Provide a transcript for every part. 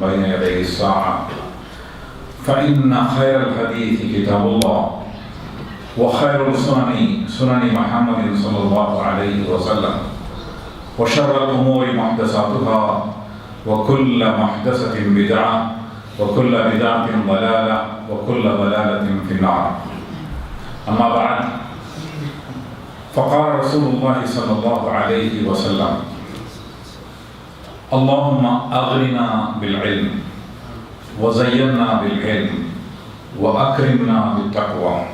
بين يدي الساعة فإن خير الحديث كتاب الله وخير السنن سنن محمد صلى الله عليه وسلم وشر الأمور محدثاتها وكل محدثة بدعة وكل بدعة ضلالة وكل ضلالة في النار. أما بعد، فقال رسول الله صلى الله عليه وسلم: اللهم أغننا بالعلم وزينا بالعلم وأكرمنا بالتقوى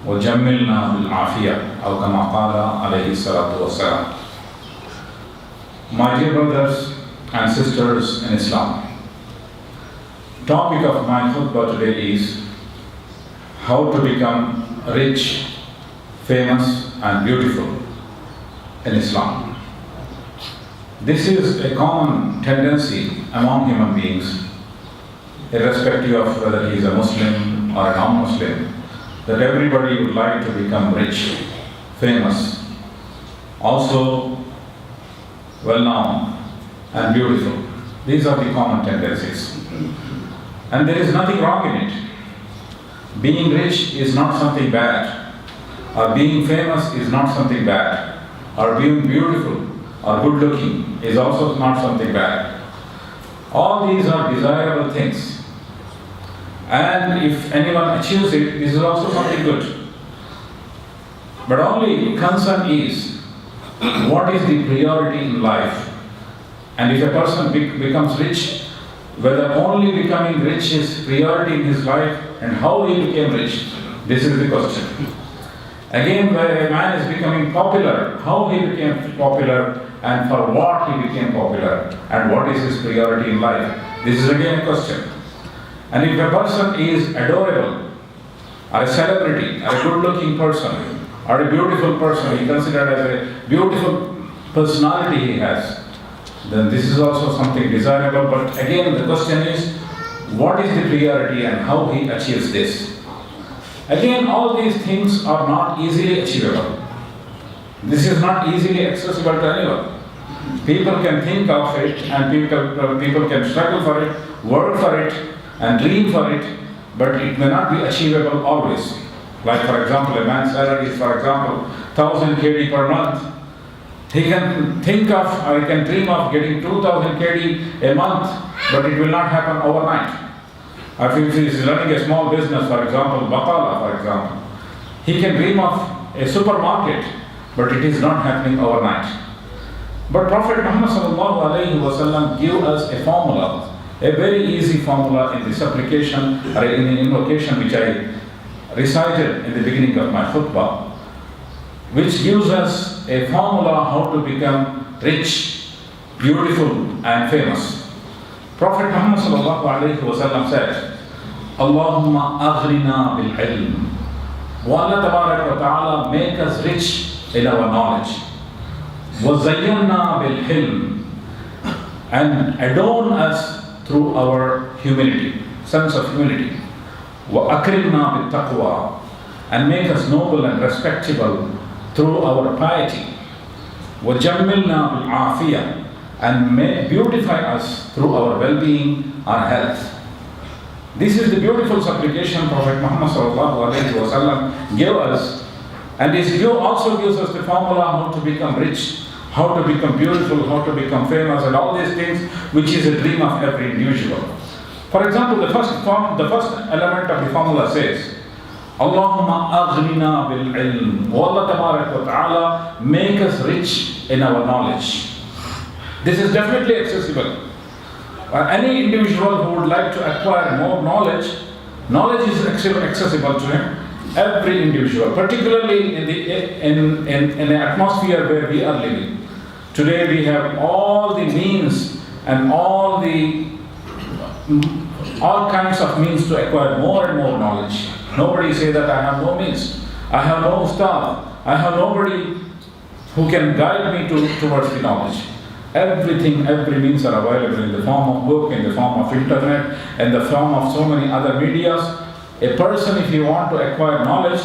وجملنا بالعافية أو كما قال عليه الصلاة والسلام. My dear brothers and sisters in Islam, topic of my khutbah today is how to become rich, famous and beautiful in Islam. This is a common tendency among human beings, irrespective of whether he is a Muslim or a non-Muslim, that everybody would like to become rich, famous, also well-known and beautiful. These are the common tendencies. And there is nothing wrong in it. Being rich is not something bad, or being famous is not something bad, or being beautiful or good-looking is also not something bad. All these are desirable things. And if anyone achieves it, this is also something good. But only concern is, what is the priority in life? And if a person becomes rich, whether only becoming rich is priority in his life and how he became rich, this is the question. Again, where a man is becoming popular, how he became popular and for what he became popular and what is his priority in life, this is again a question. And if a person is adorable, or a celebrity, or a good-looking person, or a beautiful person, he considered as a beautiful personality he has, then this is also something desirable. But again, the question is, what is the priority and how he achieves this? Again, all these things are not easily achievable. This is not easily accessible to anyone. People can think of it and people can struggle for it, work for it, and dream for it, but it may not be achievable always. Like for example, a man's salary is, for example, 1000 KD per month. He can think of, or he can dream of getting 2000 KD a month, but it will not happen overnight. Or if he is running a small business, for example, Baqala, for example, he can dream of a supermarket, but it is not happening overnight. But Prophet Muhammad sallallahu alaihi wasallam gave us a formula, a very easy formula in the supplication or in the invocation which I recited in the beginning of my khutbah, which gives us a formula how to become rich, beautiful and famous. Prophet Muhammad sallallahu alaihi wasallam said, Allahumma aghrina bil ilm. Wa Allah tabarak wa ta'ala make us rich in our knowledge. Wa zayyana bil hilm. And adorn us through our humility, sense of humility. Wa akrimna bil taqwa. And make us noble and respectable through our piety. Wa jammilna bil afiyah. And may beautify us through our well-being, our health. This is the beautiful supplication Prophet Muhammad sallallahu alaihi wasallam gave us, and this also gives us the formula how to become rich, how to become beautiful, how to become famous, and all these things, which is a dream of every individual. For example, the first element of the formula says, Allahumma aghnina bil ilm. O Allah tabarak wa ta'ala, make us rich in our knowledge. This is definitely accessible. Any individual who would like to acquire more knowledge is accessible to him. Every individual, particularly in an atmosphere where we are living. Today we have all the means and all kinds of means to acquire more and more knowledge. Nobody say that I have no means, I have no staff, I have nobody who can guide me towards the knowledge. Every means are available in the form of book, in the form of internet, in the form of so many other medias. A person, if he want to acquire knowledge,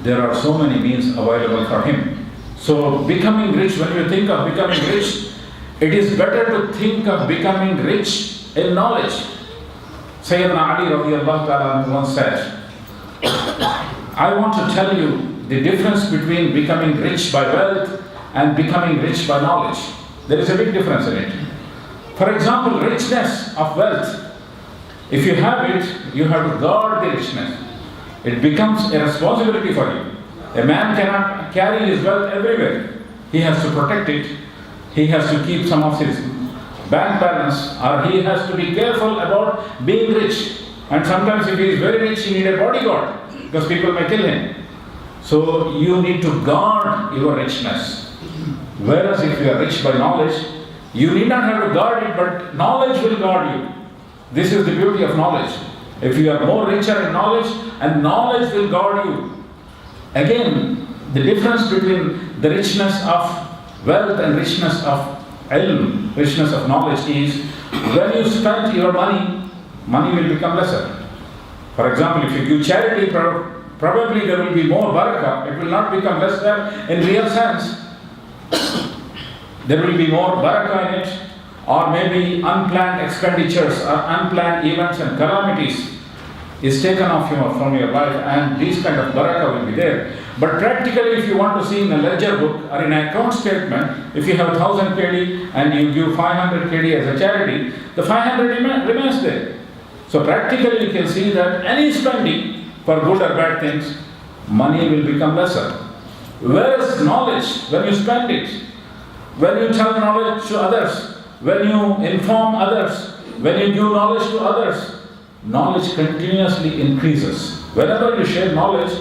there are so many means available for him. So becoming rich, when you think of becoming rich, it is better to think of becoming rich in knowledge. Sayyidina Ali radiallahu ta'ala once said, I want to tell you the difference between becoming rich by wealth and becoming rich by knowledge. There is a big difference in it. For example, richness of wealth. If you have it, you have to guard the richness. It becomes a responsibility for you. A man cannot carry his wealth everywhere. He has to protect it. He has to keep some of his bank balance, or he has to be careful about being rich. And sometimes if he is very rich, he needs a bodyguard because people may kill him. So you need to guard your richness. Whereas if you are rich by knowledge, you need not have to guard it, but knowledge will guard you. This is the beauty of knowledge. If you are more richer in knowledge, and knowledge will guard you. Again, the difference between the richness of wealth and richness of ilm, richness of knowledge is when you spend your money, money will become lesser. For example, if you give charity, probably there will be more barakah. It will not become lesser in real sense. There will be more barakah in it, or maybe unplanned expenditures or unplanned events and calamities is taken off from your life, and this kind of barakah will be there. But practically, if you want to see in a ledger book or in an account statement, if you have 1000 KD and you give 500 KD as a charity, the 500 remains there. So practically, you can see that any spending for good or bad things, money will become lesser. Whereas knowledge, when you spend it, when you tell knowledge to others, when you inform others, when you give knowledge to others, knowledge continuously increases. Whenever you share knowledge,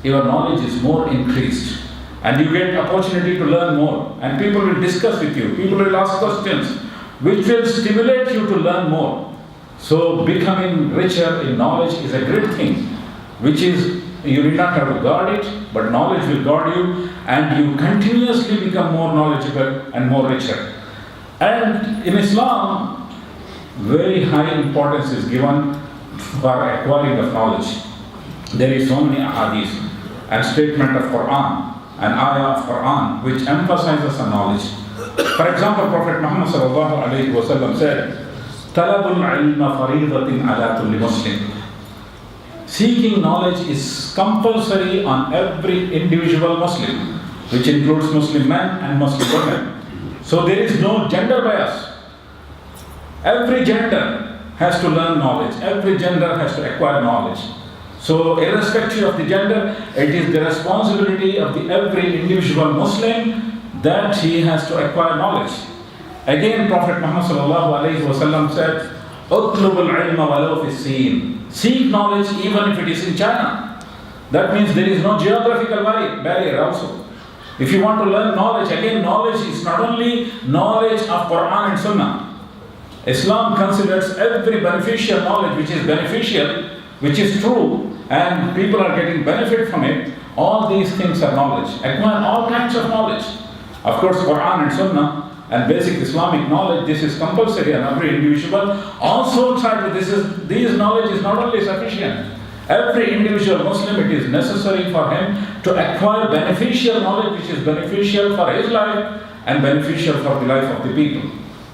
your knowledge is more increased. And you get opportunity to learn more. And people will discuss with you. People will ask questions, which will stimulate you to learn more. So becoming richer in knowledge is a great thing, which is, you need not have to guard it, but knowledge will guard you, and you continuously become more knowledgeable and more richer. And in Islam, very high importance is given for acquiring of knowledge. There is so many ahadith and statement of Quran, an ayah of Quran, which emphasizes on knowledge. For example, Prophet Muhammad sallallahu alaihi wasallam said, "Talabul ilma faridatin ala kulli Muslim." Seeking knowledge is compulsory on every individual Muslim, which includes Muslim men and Muslim women. So there is no gender bias. Every gender has to learn knowledge. Every gender has to acquire knowledge. So irrespective of the gender, it is the responsibility of every individual Muslim that he has to acquire knowledge. Again, Prophet Muhammad sallallahu alaihi wasallam said, "Utlubul ilma walau fi Sin." Seek knowledge even if it is in China. That means there is no geographical barrier also. If you want to learn knowledge, again, knowledge is not only knowledge of Quran and Sunnah. Islam considers every beneficial knowledge which is beneficial, which is true, and people are getting benefit from it. All these things are knowledge. Acquire all kinds of knowledge. Of course, Quran and Sunnah and basic Islamic knowledge, this is compulsory on every individual. Also, this knowledge is not only sufficient. Every individual Muslim, it is necessary for him to acquire beneficial knowledge which is beneficial for his life and beneficial for the life of the people.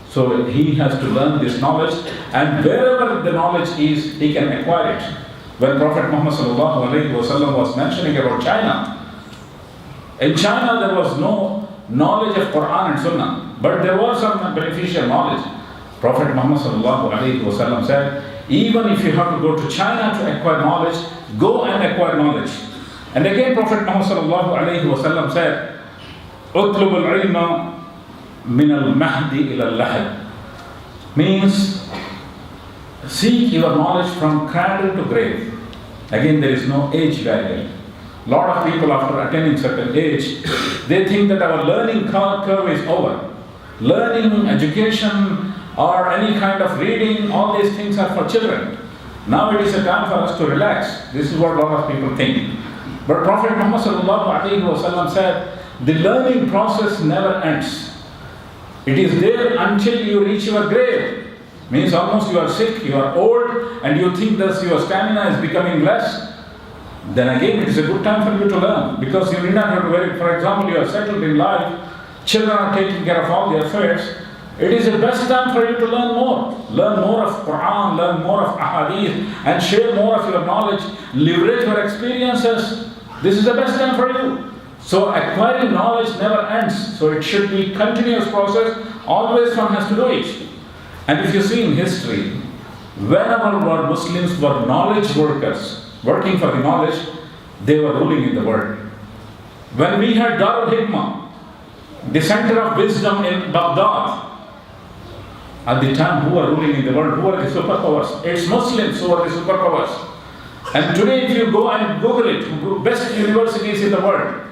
So he has to learn this knowledge, and wherever the knowledge is, he can acquire it. When Prophet Muhammad sallallahu alaihi wasallam was mentioning about China, in China there was no knowledge of Quran and Sunnah, but there was some beneficial knowledge. Prophet Muhammad sallallahu alaihi wasallam said, even if you have to go to China to acquire knowledge, go and acquire knowledge. And again, Prophet Muhammad sallallahu alaihi wasallam said, "Utlubul ilma min al-mahdi ila al-lahad," means seek your knowledge from cradle to grave. Again, there is no age barrier. A lot of people, after attaining certain age, they think that our learning curve is over. Learning, education, or any kind of reading, all these things are for children. Now it is a time for us to relax. This is what a lot of people think. But Prophet Muhammad sallallahu alaihi wasallam said, the learning process never ends. It is there until you reach your grave. Means almost you are sick, you are old, and you think that your stamina is becoming less. Then again, it is a good time for you to learn, because you need not have to worry. For example, you are settled in life, children are taking care of all the affairs, It is the best time for you to learn more. Learn more of Quran, learn more of Ahadith, and share more of your knowledge. Leverage your experiences. This is the best time for you. So acquiring knowledge never ends. So it should be continuous process. Always one has to do it. And if you see in history, whenever Muslims were knowledge workers, working for the knowledge, they were ruling in the world. When we had Darul Hikmah, the center of wisdom in Baghdad, at the time, who were ruling in the world? Who are the superpowers? It's Muslims who are the superpowers. And today, if you go and Google it, best universities in the world,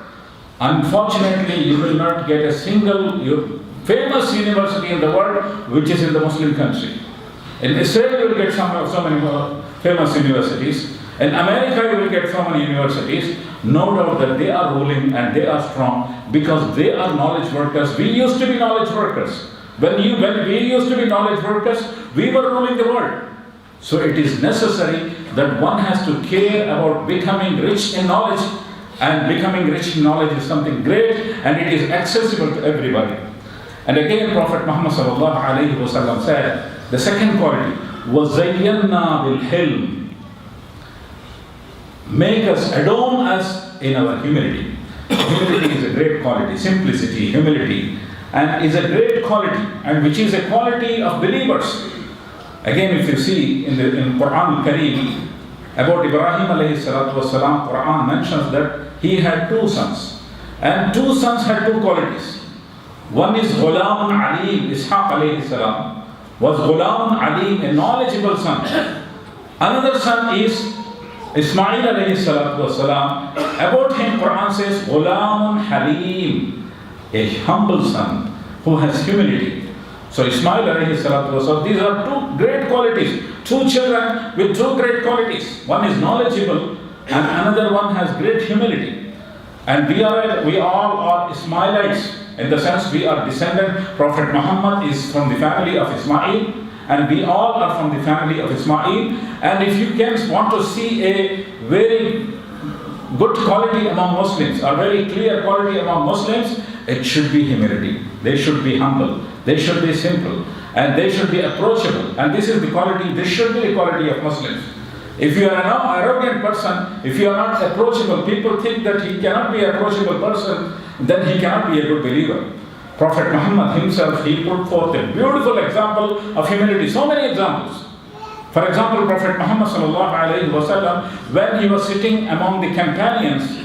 unfortunately, you will not get a single famous university in the world which is in the Muslim country. In Israel, you will get so many famous universities. In America, you will get so many universities. No doubt that they are ruling and they are strong because they are knowledge workers. We used to be knowledge workers. When we used to be knowledge workers, we were ruling the world. So it is necessary that one has to care about becoming rich in knowledge, and becoming rich in knowledge is something great and it is accessible to everybody. And again, Prophet Muhammad sallallahu alaihi wasallam said, the second quality was Zayyanna bil hilm. Make us, adorn us in our humility. Humility is a great quality, simplicity, humility, and is a great quality, and which is a quality of believers. Again, if you see in Quran Kareem about Ibrahim alayhi salatu wasalam, Quran mentions that he had two sons, and two sons had two qualities. One is Ghulamun Alim. Ishaq alayhi salam was Ghulamun Alim, a knowledgeable son. Another son is Ismail alayhi salatu wasalam. About him, Quran says Ghulamun Halim, a humble son who has humility. So Ismail alayhi salatu wasalam, these are two great qualities. Two children with two great qualities. One is knowledgeable and another one has great humility. And we all are Ismailites, in the sense we are descendant. Prophet Muhammad is from the family of Ismail, and we all are from the family of Ismail. And if you want to see a very good quality among Muslims, or very clear quality among Muslims, it should be humility. They should be humble. They should be simple. And they should be approachable. And this is the quality, this should be the quality of Muslims. If you are an arrogant person, if you are not approachable, people think that he cannot be an approachable person, then he cannot be a good believer. Prophet Muhammad himself, he put forth a beautiful example of humility. So many examples. For example, Prophet Muhammad sallallahu alaihi wasallam, when he was sitting among the companions,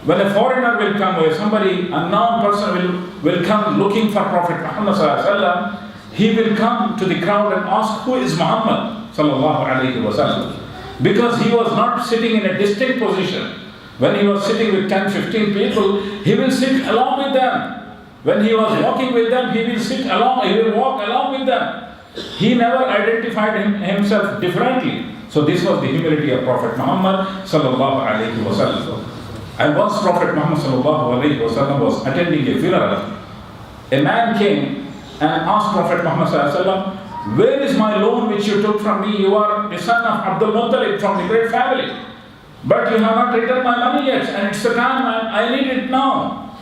when a foreigner will come, or somebody, unknown person will come looking for Prophet Muhammad sallallahu alaihi wasallam, he will come to the crowd and ask, who is Muhammad sallallahu alaihi wasallam? Because he was not sitting in a distinct position. When he was sitting with 10, 15 people, he will sit along with them. When he was walking with them, he will walk along with them. He never identified himself differently. So this was the humility of Prophet Muhammad sallallahu alaihi wasallam. And once Prophet Muhammad sallallahu alaihi wasallam was attending a funeral, a man came and asked Prophet Muhammad sallallahu alaihi wasallam, where is my loan which you took from me? You are the son of Abdul Muttalib from the great family. But you have not returned my money yet, and it's the time I need it now.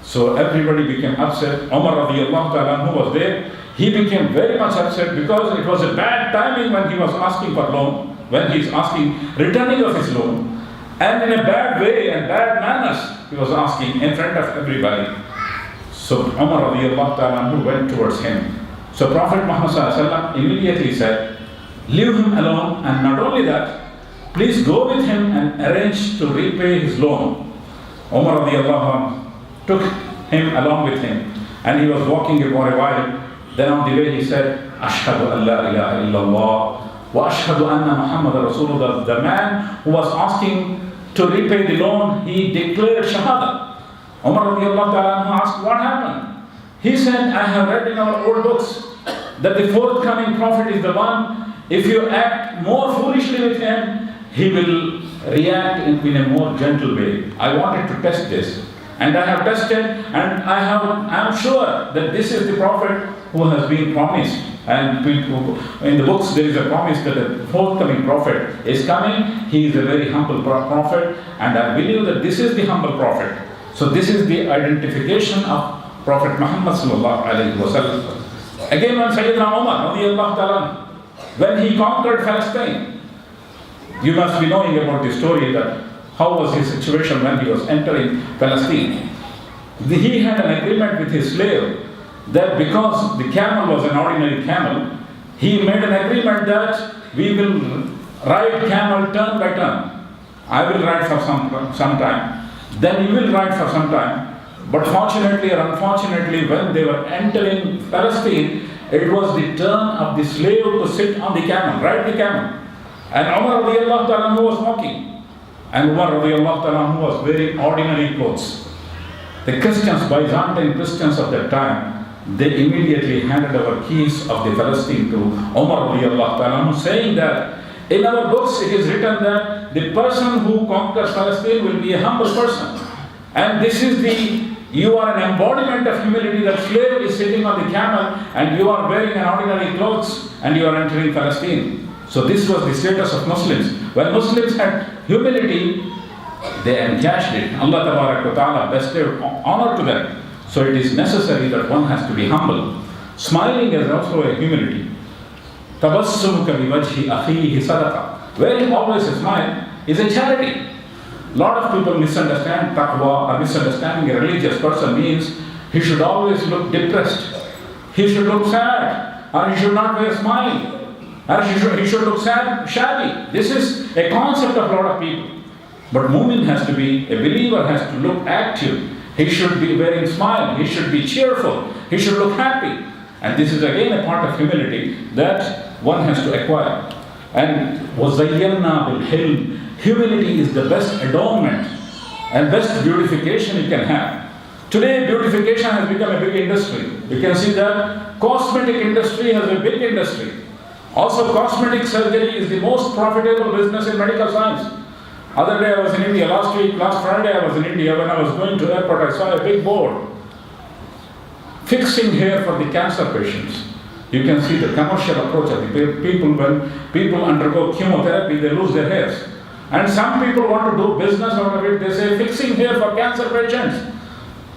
So everybody became upset. Umar radiallahu ta'ala, who was there, he became very much upset because it was a bad timing when he was asking for loan, when he is asking returning of his loan. And in a bad way and bad manners, he was asking in front of everybody. So Umar radiallahu ta'ala went towards him. So Prophet Muhammad sallallahu alaihi wasallam immediately said, leave him alone, and not only that, please go with him and arrange to repay his loan. Umar radiallahu anhu took him along with him, and he was walking for a while. Then on the way he said, Ashhadu an la ilaha illallah wa ashhadu anna Muhammad Rasulullah. The man who was asking to repay the loan, he declared Shahada. Umar radiallahu ta'ala asked, what happened? He said, I have read in our old books that the forthcoming prophet is the one, if you act more foolishly with him, he will react in a more gentle way. I wanted to test this. And I have tested, and I am sure that this is the prophet who has been promised. And in the books there is a promise that the forthcoming prophet is coming. He is a very humble prophet, and I believe that this is the humble prophet. So this is the identification of Prophet Muhammad sallallahu alaihi wasallam. Again, when Sayyidina Umar, radiallahu ta'ala, when he conquered Palestine, you must be knowing about the story that how was his situation when he was entering Palestine. He had an agreement with his slave that because the camel was an ordinary camel, he made an agreement that we will ride camel turn by turn. I will ride for some time, then you will ride for some time. But fortunately or unfortunately, when they were entering Palestine, it was the turn of the slave to sit on the camel, ride the camel. And Umar radiallahu ta'ala was walking. And Umar radiallahu ta'ala was wearing ordinary clothes. The Christians, Byzantine Christians of that time, they immediately handed over keys of the Palestine to Umar radiallahu ta'ala, saying that in our books it is written that the person who conquers Palestine will be a humble person. And this is you are an embodiment of humility. That slave is sitting on the camel and you are wearing an ordinary clothes and you are entering Palestine. So this was the status of Muslims. When Muslims had humility, they encashed it. Allah Ta'ala bestowed honor to them. So it is necessary that one has to be humble. Smiling is also a humility. Tabassumuka biwajhi akhihi sadaqa. Wearing always a smile is a charity. A lot of people misunderstand taqwa, or misunderstanding a religious person means he should always look depressed. He should look sad, or he should not wear a smile, or he should look sad, shabby. This is a concept of a lot of people. But mu'min has to be, a believer has to look active. He should be wearing smile, he should be cheerful, he should look happy. And this is again a part of humility that one has to acquire. And وَزَيَّنَّا بِالْحِلْمِ. Humility is the best adornment and best beautification you can have. Today, beautification has become a big industry. You can see that cosmetic industry has a big industry. Also, cosmetic surgery is the most profitable business in medical science. Other day I was in India, last Friday I was in India. When I was going to airport, I saw a big board. Fixing hair for the cancer patients. You can see the commercial approach of the people. When people undergo chemotherapy, they lose their hairs. And some people want to do business out of it. They say fixing hair for cancer patients.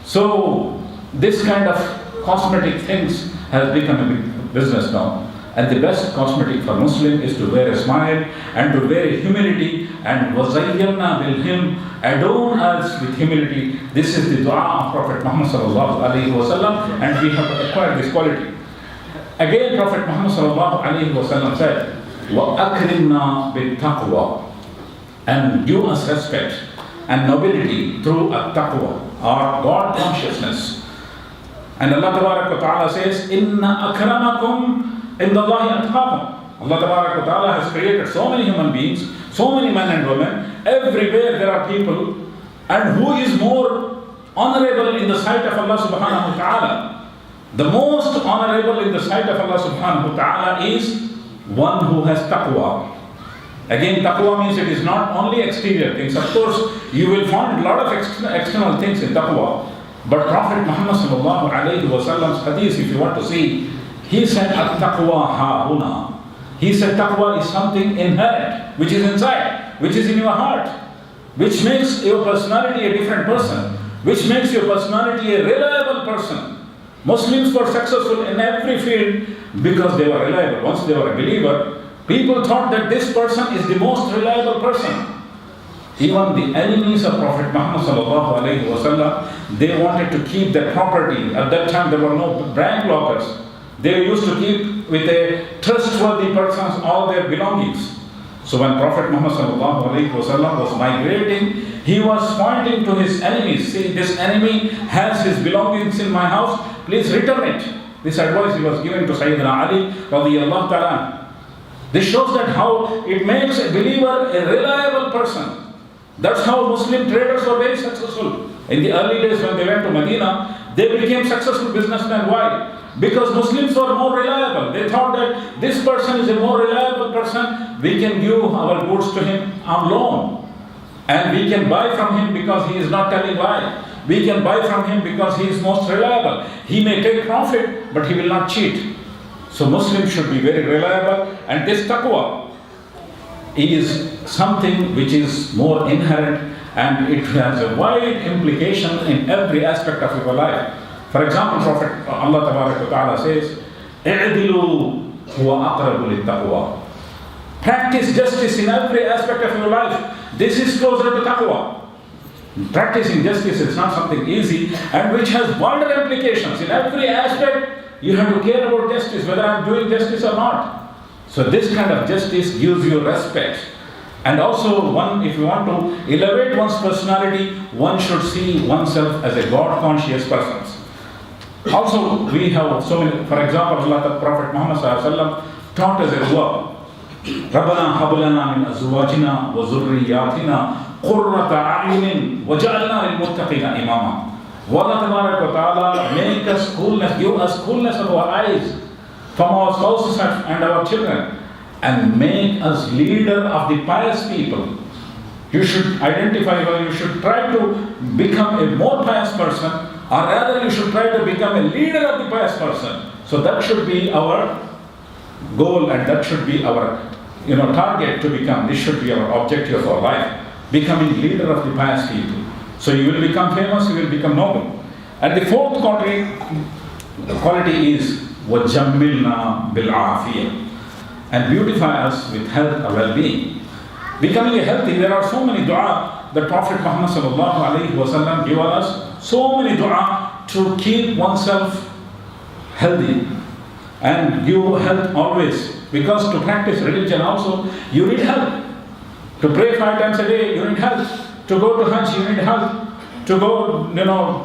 So this kind of cosmetic things has become a big business now. And the best cosmetic for Muslim is to wear a smile and to wear a humility. And وَزَيَّنَّا بِالْهِلْمِ. Adorn us with humility. This is the dua of Prophet Muhammad sallallahu alaihi wasallam, and we have acquired this quality. Again, Prophet Muhammad sallallahu alaihi wasallam said, وَأَكْرِمْنَا بِالتَّقْوَى. And give us respect and nobility through at-taqwa, or God consciousness. And Allah Ta'ala says, Inna akramakum indallahi atqakum. Allah Ta'ala has created so many human beings, so many men and women. Everywhere there are people. And who is more honorable in the sight of Allah subhanahu wa ta'ala? The most honorable in the sight of Allah subhanahu wa ta'ala is one who has taqwa. Again, taqwa means it is not only exterior things. Of course, you will find a lot of external things in taqwa. But Prophet Muhammad sallallahu alayhi wa sallam's hadith, if you want to see, he said, at-taqwa ha-huna. He said taqwa is something inherent, which is inside, which is in your heart, which makes your personality a different person, which makes your personality a reliable person. Muslims were successful in every field because they were reliable. Once they were a believer, people thought that this person is the most reliable person. Even the enemies of Prophet Muhammad sallallahu alaihi wasallam, they wanted to keep their property. At that time, there were no bank lockers. They used to keep with a trustworthy persons all their belongings. So when Prophet Muhammad sallallahu alaihi wasallam was migrating, he was pointing to his enemies. See, this enemy has his belongings in my house. Please return it. This advice he was giving to Sayyidina Ali radiyallahu ta'ala. This shows that how it makes a believer a reliable person. That's how Muslim traders were very successful. In the early days when they went to Medina, they became successful businessmen. Why? Because Muslims were more reliable. They thought that this person is a more reliable person. We can give our goods to him on loan. And we can buy from him because he is not telling lie. We can buy from him because he is most reliable. He may take profit, but he will not cheat. So Muslims should be very reliable. And this taqwa is something which is more inherent, and it has a wide implication in every aspect of your life. For example, Prophet Allah Ta'ala says, اعدلوا هو أقرب للتقوى. Practice justice in every aspect of your life. This is closer to taqwa. Practicing justice is not something easy and which has wider implications. In every aspect, you have to care about justice, whether I'm doing justice or not. So this kind of justice gives you respect. And also, if you want to elevate one's personality, one should see oneself as a God-conscious person. Also, we have so many, for example, the Prophet Muhammad taught us a dua. رَبَّنَا هَبْ لَنَا مِنْ أَزْوَاجِنَا وَذُرِّيَّاتِنَا قُرَّةَ أَعْيُنٍ وَجَعَلْنَا لِلْمُتَّقِينَ إِمَامًا. Allah Tabaraka wa Ta'ala, make us coolness, give us coolness of our eyes from our spouses and our children, and make us leader of the pious people. You should identify, or you should try to become a more pious person, or rather you should try to become a leader of the pious person. So that should be our goal, and that should be our target to become. This should be our objective of our life, becoming leader of the pious people. So you will become famous, you will become noble. And the fourth quality is وَجَمِّلْنَا بِالْعَافِيَةِ, and beautify us with health or well-being. Becoming a healthy, there are so many dua that Prophet Muhammad sallallahu alaihi wasallam gave us, so many dua to keep oneself healthy and give health always. Because to practice religion also, you need help. To pray 5 times a day, you need help. To go to Hajj, you need help. To go,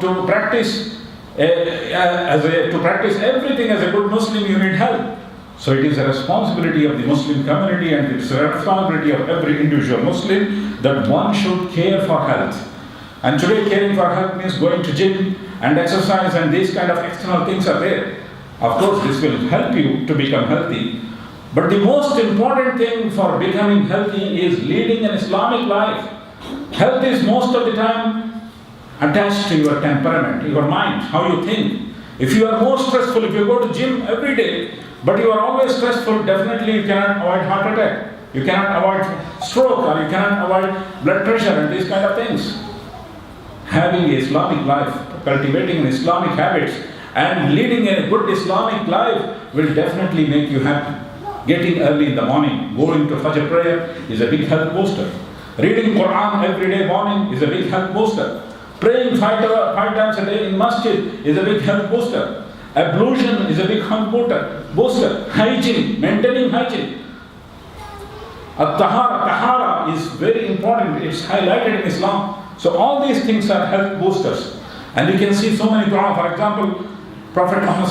to practice to practice everything as a good Muslim, you need help. So it is a responsibility of the Muslim community, and it's a responsibility of every individual Muslim that one should care for health. And today, caring for health means going to gym and exercise, and these kind of external things are there. Of course, this will help you to become healthy. But the most important thing for becoming healthy is leading an Islamic life. Health is most of the time attached to your temperament, your mind, how you think. If you are more stressful, if you go to gym every day, but you are always stressful, definitely you cannot avoid heart attack. You cannot avoid stroke, or you cannot avoid blood pressure and these kind of things. Having an Islamic life, cultivating Islamic habits, and leading a good Islamic life will definitely make you happy. Getting early in the morning, going to Fajr prayer is a big health booster. Reading Quran every day morning is a big health booster. Praying 5 times a day in masjid is a big health booster. Ablution is a big health booster. Hygiene, maintaining hygiene. Tahara is very important. It's highlighted in Islam. So all these things are health boosters. And you can see so many dua. For example, Prophet Muhammad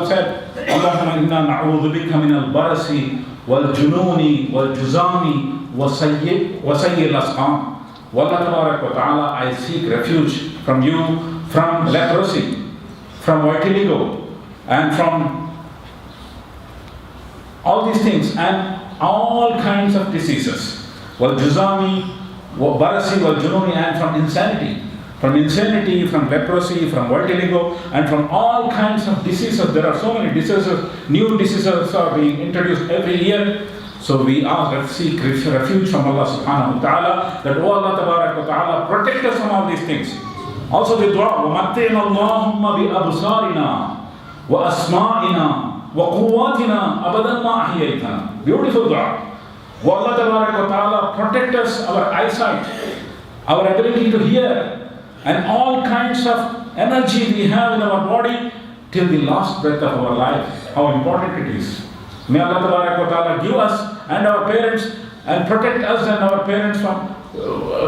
said, Allahumma inna na'udhu bika min al-barasi wal-jununi wal-juzami wa sayyir al-asqam. Wallah tabarak wa ta'ala, I seek refuge from you, from leprosy, from vitiligo, and from all these things, and all kinds of diseases. Wal-juzami, barasi, wal-jununi, and from insanity. From leprosy, from vitiligo, and from all kinds of diseases. There are so many diseases, new diseases are being introduced every year. So we seek refuge from Allah subhanahu wa ta'ala, that Allah tabarak wa ta'ala protect us from all these things. Also the dua, وَمَتِّعْنَا اللَّهُمَّ بِأَبْصَارِنَا وَأَسْمَائِنَا وَقُوَّاتِنَا أَبَدًا مَا أَحْيَيْتَنَا. Beautiful dua. Allah tabarak wa ta'ala protect us, our eyesight, our ability to hear, and all kinds of energy we have in our body till the last breath of our life. How important it is. May Allah Tabarak wa Ta'ala give us and our parents, and protect us and our parents from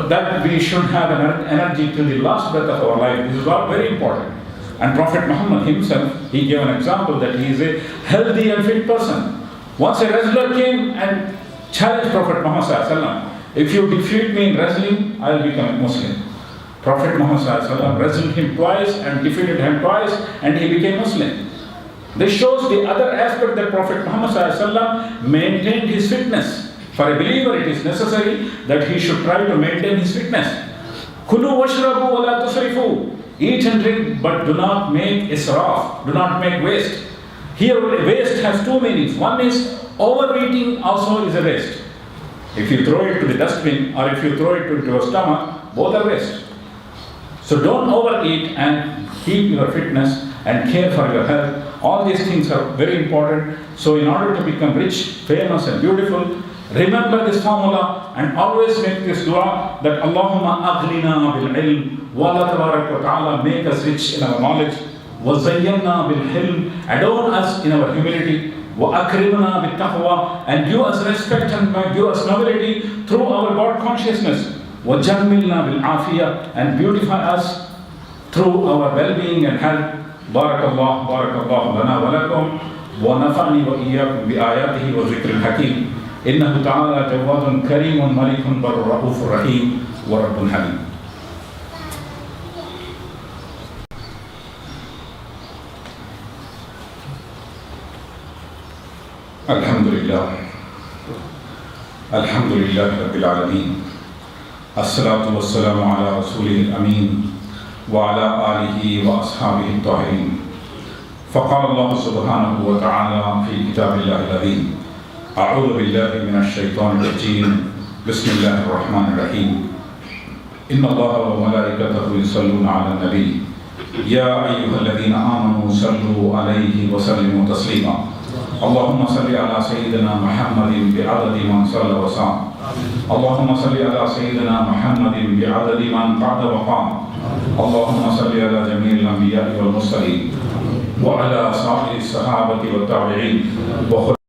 that we should have an energy till the last breath of our life. This is all very important. And Prophet Muhammad himself, he gave an example that he is a healthy and fit person. Once a wrestler came and challenged Prophet Muhammad sallallahu alaihi wasallam, if you defeat me in wrestling, I will become a Muslim. Prophet Muhammad sallallahu alaihi wasallam wrestled him twice and defeated him twice, and he became Muslim. This shows the other aspect that Prophet Muhammad sallallahu alaihi wasallam maintained his fitness. For a believer, it is necessary that he should try to maintain his fitness. Kulu washrabu wa la tusrifu. Eat and drink, but do not make israf. Do not make waste. Here, waste has two meanings. One is overeating also is a waste. If you throw it to the dustbin or if you throw it into your stomach, both are waste. So don't overeat, and keep your fitness and care for your health. All these things are very important. So in order to become rich, famous and beautiful, remember this formula and always make this dua that Allahumma aghlina bil ilm wa la tabarak wa ta'ala make us rich in our knowledge wa zayyana bil hilm, adorn us in our humility wa akrimna bil taqwa, and give us respect and give us nobility through our God consciousness wa jammilna bil afiyah, and beautify us through our well-being and health. Barakallah lana wa lakum wa nafa'ni wa iyyakum bi ayatihi wa dhikril hakim. إنه تعالى جواد كريم ملك بر رؤوف رحيم ورب حليم. الحمد لله رب العالمين. الصلاة والسلام على رسوله الأمين وعلى آله وأصحابه الطاهرين. فقال الله سبحانه وتعالى في كتاب الله العظيم: أعوذ بالله من الشيطان الرجيم. بسم الله الرحمن الرحيم. إن الله وملائكته يصلون على النبي يا أيها الذين آمنوا صلوا عليه وسلموا تسليما. اللهم صل على سيدنا محمد بعدد من صلى وصام. اللهم صل على سيدنا محمد بعدد من قعد وقام. اللهم صل على جميع الأنبياء والمرسلين وعلى سائر الصحابة والتابعين